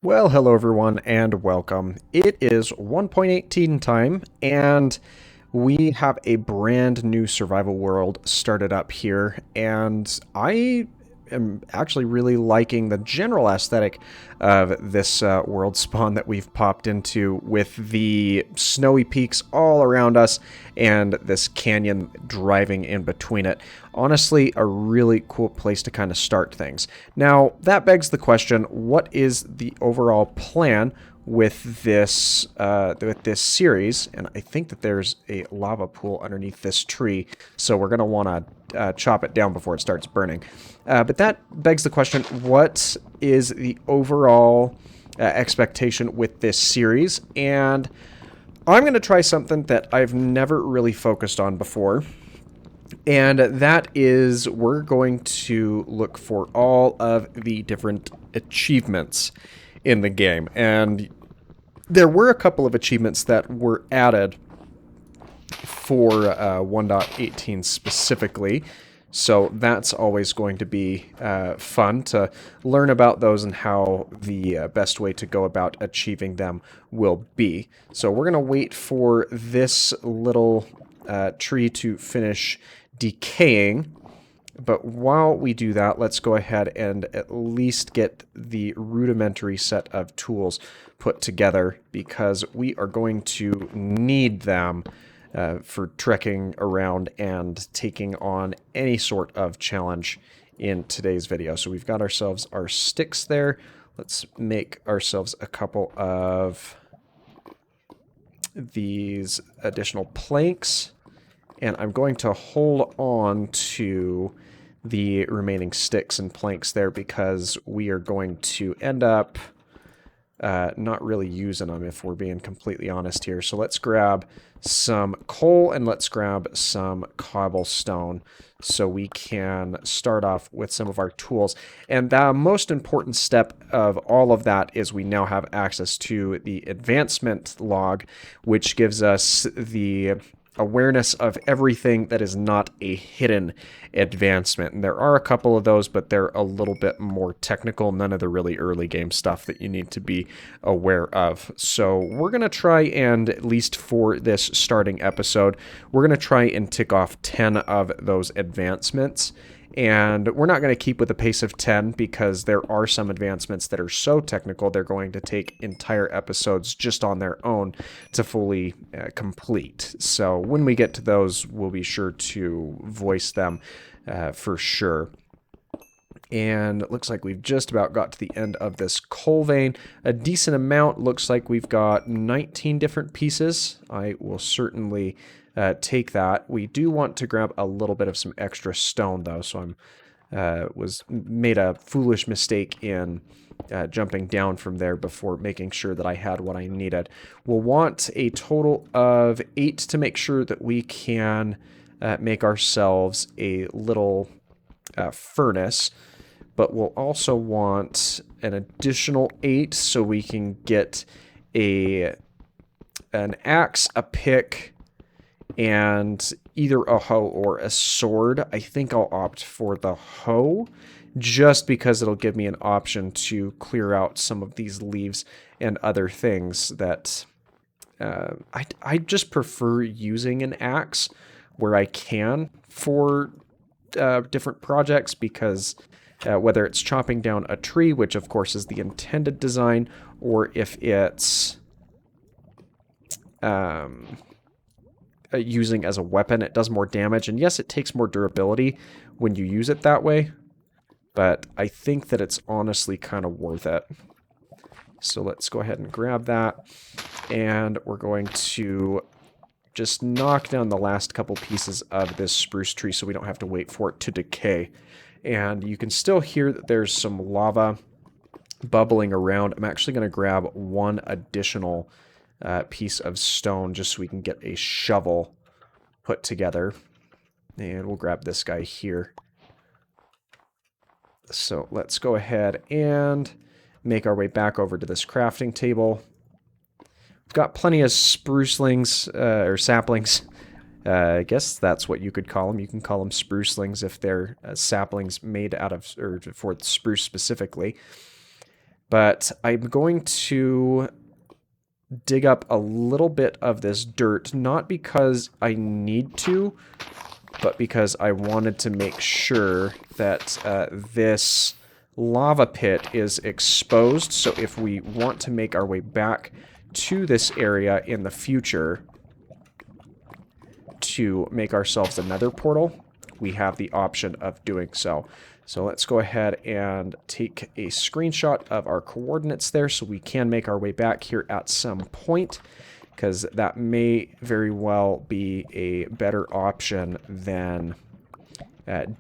Well, hello everyone and welcome. It is 1.18 time and we have a brand new survival world started up here, and I am actually really liking the general aesthetic of this world spawn that we've popped into, with the snowy peaks all around us and this canyon driving in between it. Honestly, a really cool place to kind of start things. Now, that begs the question, what is the overall plan with this series? And I think that there's a lava pool underneath this tree, so we're gonna want to chop it down before it starts burning. But that begs the question: what is the overall expectation with this series? And I'm gonna try something that I've never really focused on before. And that is, we're going to look for all of the different achievements in the game. And there were a couple of achievements that were added for 1.18 specifically, so that's always going to be fun to learn about those and how the best way to go about achieving them will be. So we're going to wait for this little tree to finish decaying. But while we do that, let's go ahead and at least get the rudimentary set of tools put together, because we are going to need them for trekking around and taking on any sort of challenge in today's video. So we've got ourselves our sticks there. Let's make ourselves a couple of these additional planks. And I'm going to hold on to the remaining sticks and planks there, because we are going to end up not really using them, if we're being completely honest here. So let's grab some coal and let's grab some cobblestone so we can start off with some of our tools. And the most important step of all of that is we now have access to the advancement log, which gives us the awareness of everything that is not a hidden advancement. And there are a couple of those, but they're a little bit more technical. None of the really early game stuff that you need to be aware of. So we're going to try and, at least for this starting episode, we're going to try and tick off 10 of those advancements. And we're not going to keep with a pace of 10, because there are some advancements that are so technical they're going to take entire episodes just on their own to fully complete. So when we get to those, we'll be sure to voice them for sure. And it looks like we've just about got to the end of this coal vein. A decent amount. Looks like we've got 19 different pieces. I will certainly take that. We do want to grab a little bit of some extra stone, though, so was made a foolish mistake in jumping down from there before making sure that I had what I needed. We'll want a total of 8 to make sure that we can make ourselves a little furnace, but we'll also want an additional 8 so we can get an axe, a pick, and either a hoe or a sword. I think I'll opt for the hoe, just because it'll give me an option to clear out some of these leaves and other things that I just prefer using an axe where I can for different projects, because whether it's chopping down a tree, which of course is the intended design, or if it's using as a weapon, it does more damage. And yes, it takes more durability when you use it that way, but I think that it's honestly kind of worth it. So let's go ahead and grab that, and we're going to just knock down the last couple pieces of this spruce tree so we don't have to wait for it to decay. And you can still hear that there's some lava bubbling around. I'm actually going to grab one additional piece of stone just so we can get a shovel put together. And we'll grab this guy here. So let's go ahead and make our way back over to this crafting table. We've got plenty of sprucelings, or saplings. I guess that's what you could call them. You can call them sprucelings if they're saplings made out of, or for spruce specifically. But I'm going to dig up a little bit of this dirt, not because I need to, but because I wanted to make sure that this lava pit is exposed. So if we want to make our way back to this area in the future to make ourselves a nether portal, we have the option of doing so. So let's go ahead and take a screenshot of our coordinates there so we can make our way back here at some point, because that may very well be a better option than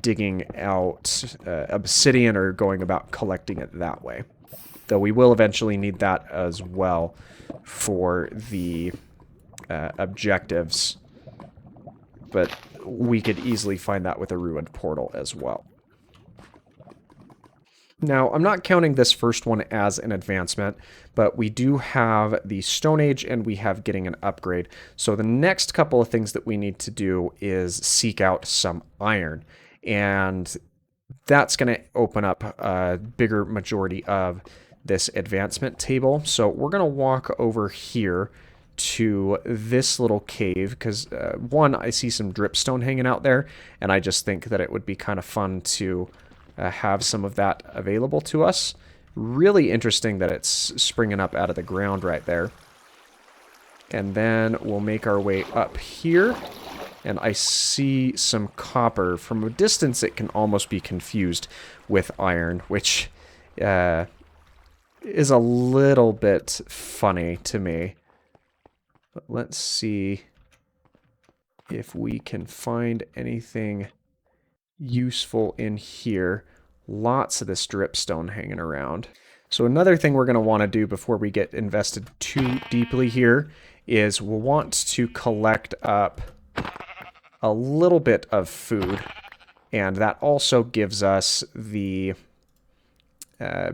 digging out obsidian or going about collecting it that way. Though we will eventually need that as well for the objectives, but we could easily find that with a ruined portal as well. Now, I'm not counting this first one as an advancement, but we do have the Stone Age and we have getting an upgrade. So the next couple of things that we need to do is seek out some iron. And that's going to open up a bigger majority of this advancement table. So we're going to walk over here to this little cave because, one, I see some dripstone hanging out there, and I just think that it would be kind of fun to have some of that available to us. Really interesting that it's springing up out of the ground right there. And then we'll make our way up here, and I see some copper. From a distance, it can almost be confused with iron, which is a little bit funny to me. But let's see if we can find anything useful in here. Lots of this dripstone hanging around. So another thing we're going to want to do before we get invested too deeply here is we'll want to collect up a little bit of food, and that also gives us the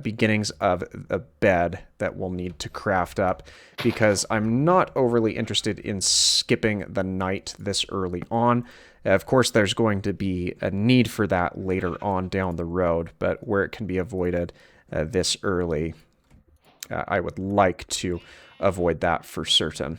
beginnings of a bed that we'll need to craft up, because I'm not overly interested in skipping the night this early on. Of course, there's going to be a need for that later on down the road, but where it can be avoided this early, I would like to avoid that for certain.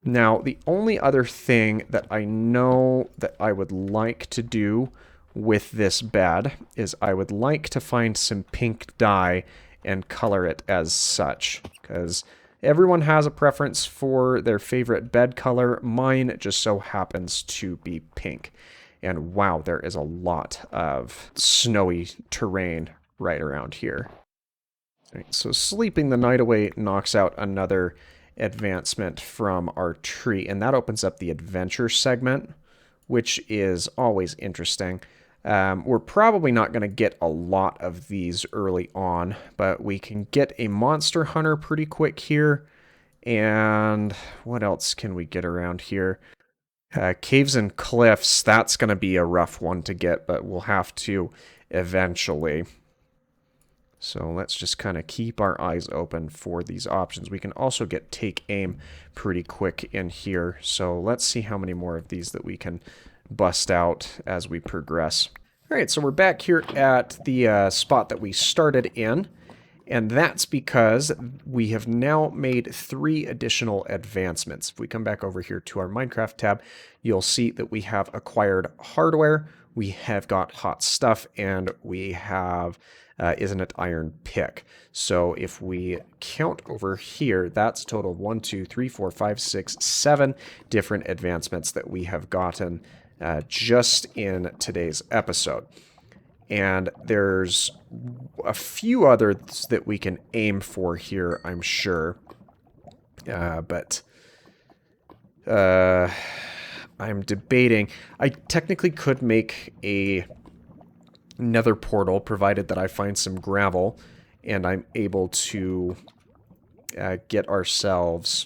Now, the only other thing that I know that I would like to do with this bed is I would like to find some pink dye and color it as such, because everyone has a preference for their favorite bed color. Mine just so happens to be pink. And wow, there is a lot of snowy terrain right around here. All right, so sleeping the night away knocks out another advancement from our tree, and that opens up the adventure segment, which is always interesting. We're probably not going to get a lot of these early on, but we can get a monster hunter pretty quick here. And what else can we get around here? Caves and cliffs, that's going to be a rough one to get, but we'll have to eventually. So let's just kind of keep our eyes open for these options. We can also get take aim pretty quick in here. So let's see how many more of these that we can bust out as we progress. All right, so we're back here at the spot that we started in, and that's because we have now made 3 additional advancements. If we come back over here to our Minecraft tab, you'll see that we have acquired hardware, we have got hot stuff, and we have Isn't It Iron pick. So if we count over here, that's total 1, 2, 3, 4, 5, 6, 7 different advancements that we have gotten just in today's episode. And there's a few others that we can aim for here, I'm sure. But I'm debating. I technically could make a nether portal, provided that I find some gravel and I'm able to get ourselves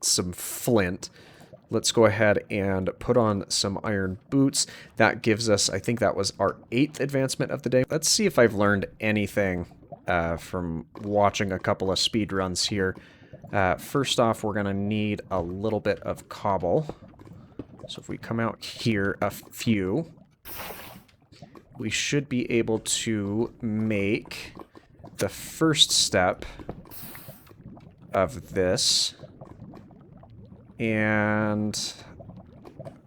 some flint. Let's go ahead and put on some iron boots. That gives us, I think that was our 8th advancement of the day. Let's see if I've learned anything from watching a couple of speed runs here. First off, we're going to need a little bit of cobble. So if we come out here a few, we should be able to make the first step of this. And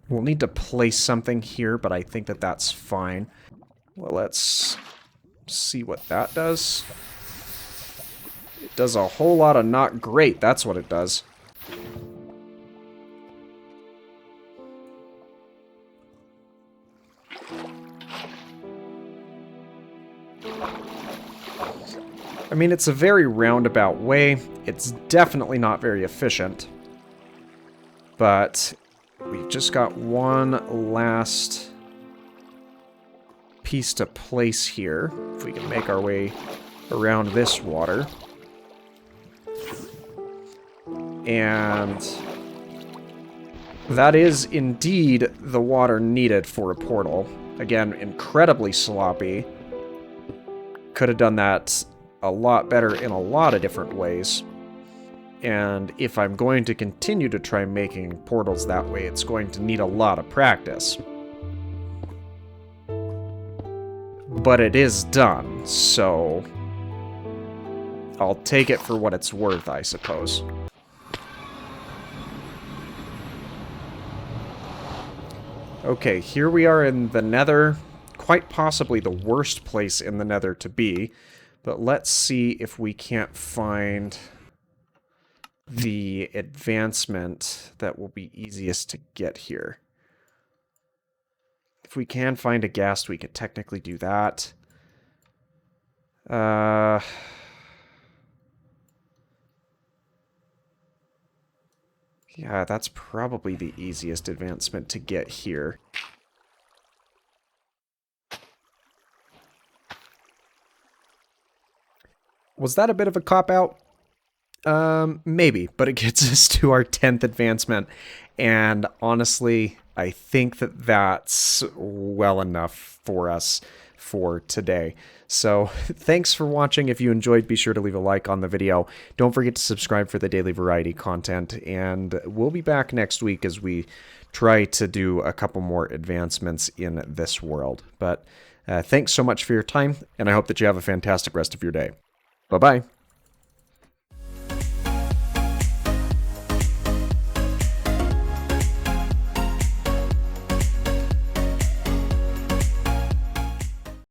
we'll need to place something here, but I think that that's fine. Well, let's see what that does. It does a whole lot of not great, that's what it does. I mean, it's a very roundabout way. It's definitely not very efficient. But we've just got one last piece to place here. If we can make our way around this water. And that is indeed the water needed for a portal. Again, incredibly sloppy. Could have done that a lot better in a lot of different ways. And if I'm going to continue to try making portals that way, it's going to need a lot of practice. But it is done, so I'll take it for what it's worth, I suppose. Okay, here we are in the Nether. Quite possibly the worst place in the Nether to be. But let's see if we can't find the advancement that will be easiest to get here. If we can find a ghast, we could technically do that. Yeah, that's probably the easiest advancement to get here. Was that a bit of a cop-out? Maybe, but it gets us to our 10th advancement, and honestly, I think that that's well enough for us for today. So, thanks for watching. If you enjoyed, be sure to leave a like on the video. Don't forget to subscribe for the daily variety content, and we'll be back next week as we try to do a couple more advancements in this world. But thanks so much for your time, and I hope that you have a fantastic rest of your day. Bye-bye.